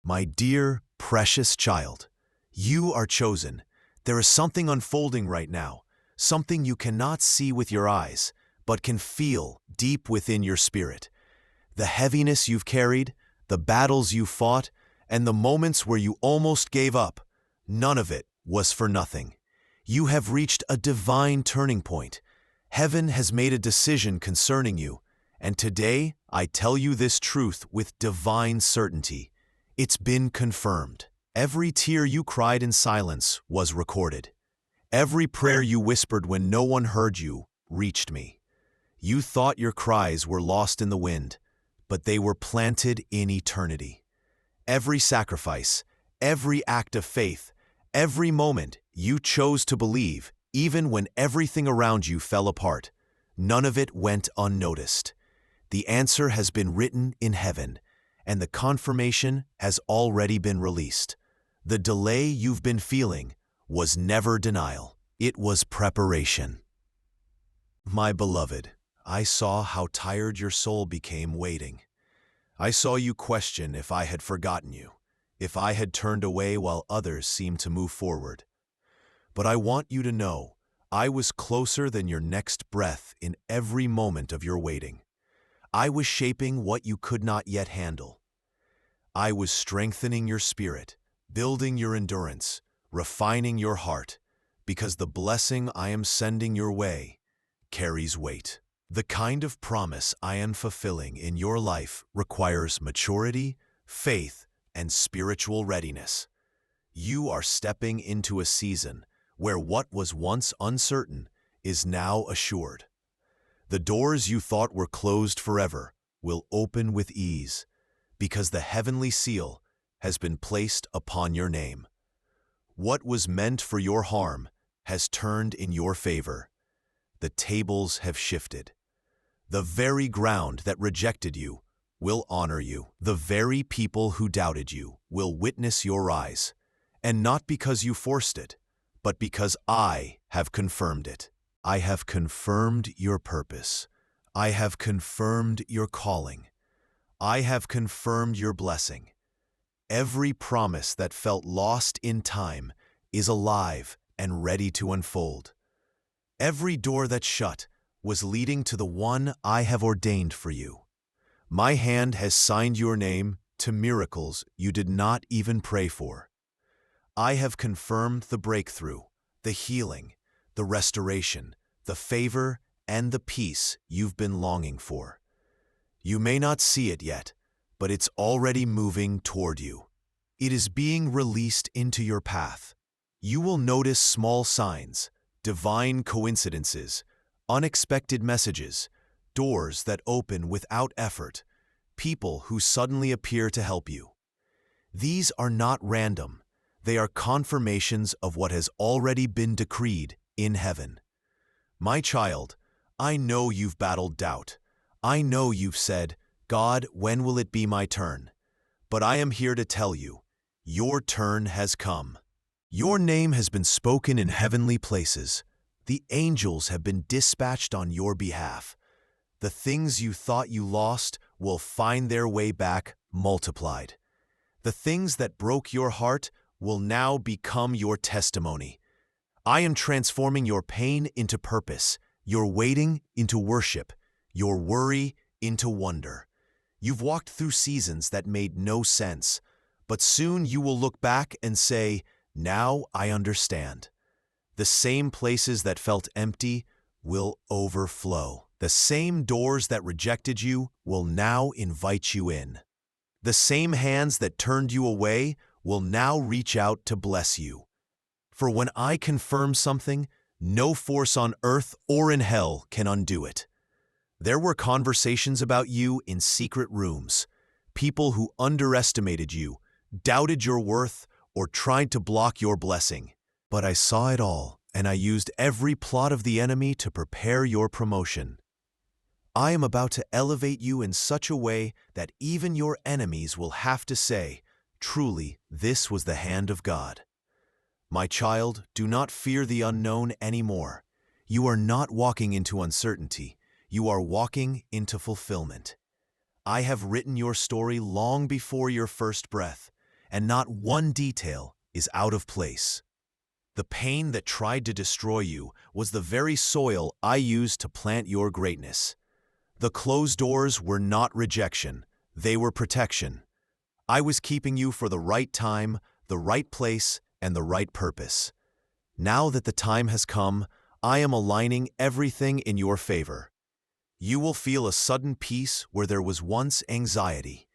My dear, precious child, you are chosen. There is something unfolding right now, something you cannot see with your eyes, but can feel deep within your spirit. The heaviness you've carried, the battles you fought, and the moments where you almost gave up, none of it was for nothing. You have reached a divine turning point. Heaven has made a decision concerning you, and today I tell you this truth with divine certainty. It's been confirmed. Every tear you cried in silence was recorded. Every prayer you whispered when no one heard you reached me. You thought your cries were lost in the wind, but they were planted in eternity. Every sacrifice, every act of faith, every moment you chose to believe, even when everything around you fell apart, none of it went unnoticed. The answer has been written in heaven, and the confirmation has already been released. The delay you've been feeling was never denial. It was preparation. My beloved, I saw how tired your soul became waiting. I saw you question if I had forgotten you, if I had turned away while others seemed to move forward. But I want you to know, I was closer than your next breath in every moment of your waiting. I was shaping what you could not yet handle. I was strengthening your spirit, building your endurance, refining your heart, because the blessing I am sending your way carries weight. The kind of promise I am fulfilling in your life requires maturity, faith, and spiritual readiness. You are stepping into a season where what was once uncertain is now assured. The doors you thought were closed forever will open with ease, because the heavenly seal has been placed upon your name. What was meant for your harm has turned in your favor. The tables have shifted. The very ground that rejected you will honor you. The very people who doubted you will witness your rise, and not because you forced it, but because I have confirmed it. I have confirmed your purpose. I have confirmed your calling. I have confirmed your blessing. Every promise that felt lost in time is alive and ready to unfold. Every door that shut was leading to the one I have ordained for you. My hand has signed your name to miracles you did not even pray for. I have confirmed the breakthrough, the healing, the restoration, the favor, and the peace you've been longing for. You may not see it yet, but it's already moving toward you. It is being released into your path. You will notice small signs, divine coincidences, unexpected messages, doors that open without effort, people who suddenly appear to help you. These are not random. They are confirmations of what has already been decreed in heaven. My child, I know you've battled doubt. I know you've said, God, when will it be my turn? But I am here to tell you, your turn has come. Your name has been spoken in heavenly places. The angels have been dispatched on your behalf. The things you thought you lost will find their way back multiplied. The things that broke your heart will now become your testimony. I am transforming your pain into purpose, your waiting into worship, your worry into wonder. You've walked through seasons that made no sense, but soon you will look back and say, now I understand. The same places that felt empty will overflow. The same doors that rejected you will now invite you in. The same hands that turned you away will now reach out to bless you. For when I confirm something, no force on earth or in hell can undo it. There were conversations about you in secret rooms, people who underestimated you, doubted your worth, or tried to block your blessing. But I saw it all, and I used every plot of the enemy to prepare your promotion. I am about to elevate you in such a way that even your enemies will have to say, truly, this was the hand of God. My child, do not fear the unknown anymore. You are not walking into uncertainty. You are walking into fulfillment. I have written your story long before your first breath, and not one detail is out of place. The pain that tried to destroy you was the very soil I used to plant your greatness. The closed doors were not rejection, they were protection. I was keeping you for the right time, the right place, and the right purpose. Now that the time has come, I am aligning everything in your favor. You will feel a sudden peace where there was once anxiety.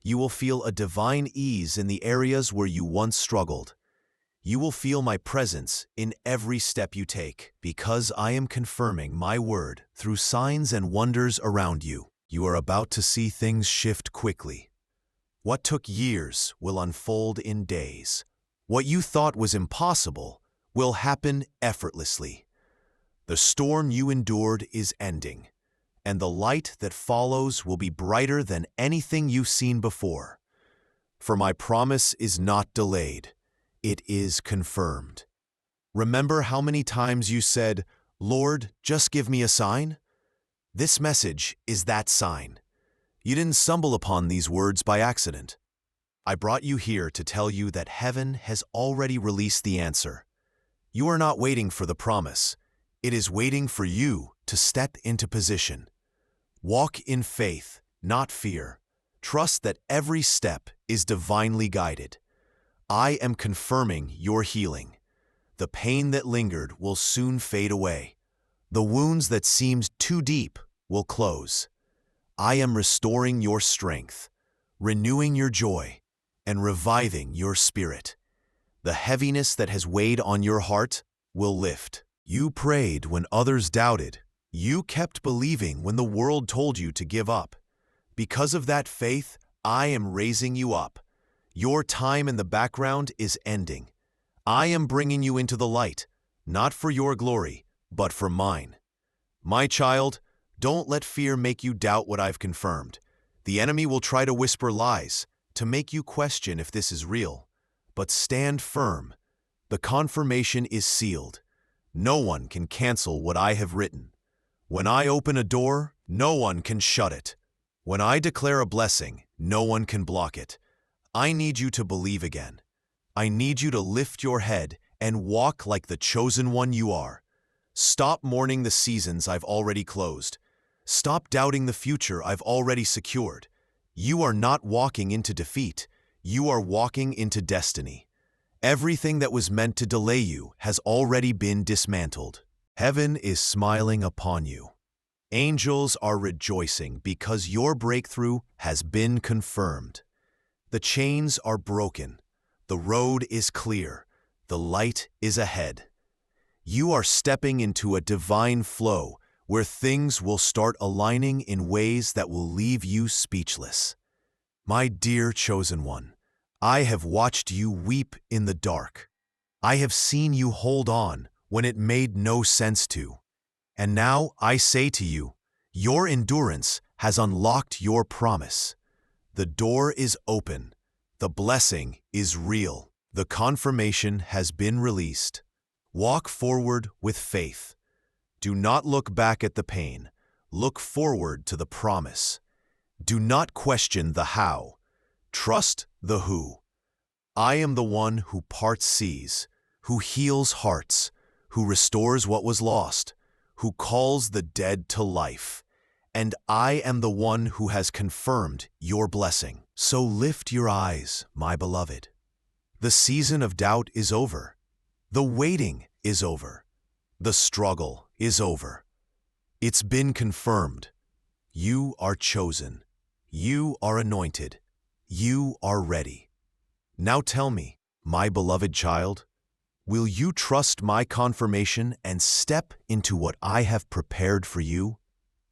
You will feel a divine ease in the areas where you once struggled. You will feel my presence in every step you take, because I am confirming my word through signs and wonders around you. You are about to see things shift quickly. What took years will unfold in days. What you thought was impossible will happen effortlessly. The storm you endured is ending, and the light that follows will be brighter than anything you've seen before. For my promise is not delayed. It is confirmed. Remember how many times you said, "Lord, just give me a sign"? This message is that sign. You didn't stumble upon these words by accident. I brought you here to tell you that heaven has already released the answer. You are not waiting for the promise. It is waiting for you to step into position. Walk in faith, not fear. Trust that every step is divinely guided. I am confirming your healing. The pain that lingered will soon fade away. The wounds that seemed too deep will close. I am restoring your strength, renewing your joy, and reviving your spirit. The heaviness that has weighed on your heart will lift. You prayed when others doubted. You kept believing when the world told you to give up. Because of that faith, I am raising you up. Your time in the background is ending. I am bringing you into the light, not for your glory, but for mine. My child, don't let fear make you doubt what I've confirmed. The enemy will try to whisper lies, to make you question if this is real. But stand firm. The confirmation is sealed. No one can cancel what I have written. When I open a door, no one can shut it. When I declare a blessing, no one can block it. I need you to believe again. I need you to lift your head and walk like the chosen one you are. Stop mourning the seasons I've already closed. Stop doubting the future I've already secured. You are not walking into defeat. You are walking into destiny. Everything that was meant to delay you has already been dismantled. Heaven is smiling upon you. Angels are rejoicing because your breakthrough has been confirmed. The chains are broken. The road is clear. The light is ahead. You are stepping into a divine flow where things will start aligning in ways that will leave you speechless. My dear chosen one, I have watched you weep in the dark. I have seen you hold on when it made no sense to. And now I say to you, your endurance has unlocked your promise. The door is open. The blessing is real. The confirmation has been released. Walk forward with faith. Do not look back at the pain. Look forward to the promise. Do not question the how. Trust the who. I am the one who parts seas, who heals hearts, who restores what was lost, who calls the dead to life. And I am the one who has confirmed your blessing. So lift your eyes, my beloved. The season of doubt is over. The waiting is over. The struggle is over. It's been confirmed. You are chosen. You are anointed. You are ready. Now tell me, my beloved child, will you trust my confirmation and step into what I have prepared for you?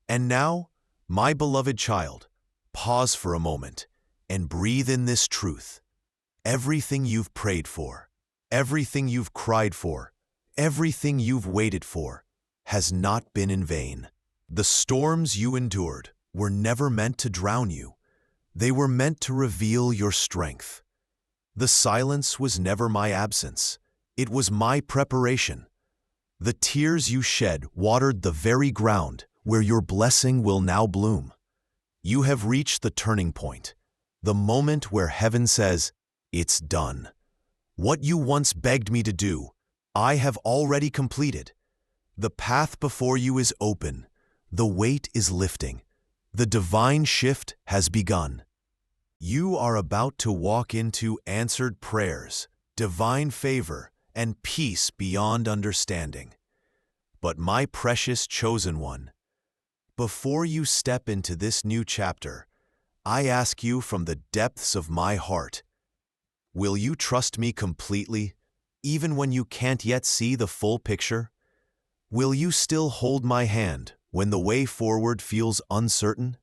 And now, my beloved child, pause for a moment and breathe in this truth. Everything you've prayed for, everything you've cried for, everything you've waited for has not been in vain. The storms you endured were never meant to drown you. They were meant to reveal your strength. The silence was never my absence. It was my preparation. The tears you shed watered the very ground where your blessing will now bloom. You have reached the turning point, the moment where heaven says, It's done. What you once begged me to do, I have already completed. The path before you is open. The weight is lifting. The divine shift has begun. You are about to walk into answered prayers, divine favor, and peace beyond understanding. But my precious chosen one, before you step into this new chapter, I ask you from the depths of my heart, will you trust me completely, even when you can't yet see the full picture? Will you still hold my hand when the way forward feels uncertain?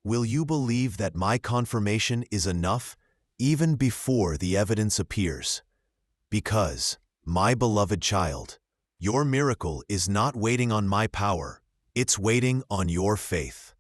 Will you believe that my confirmation is enough even before the evidence appears? Because, my beloved child, your miracle is not waiting on my power, it's waiting on your faith.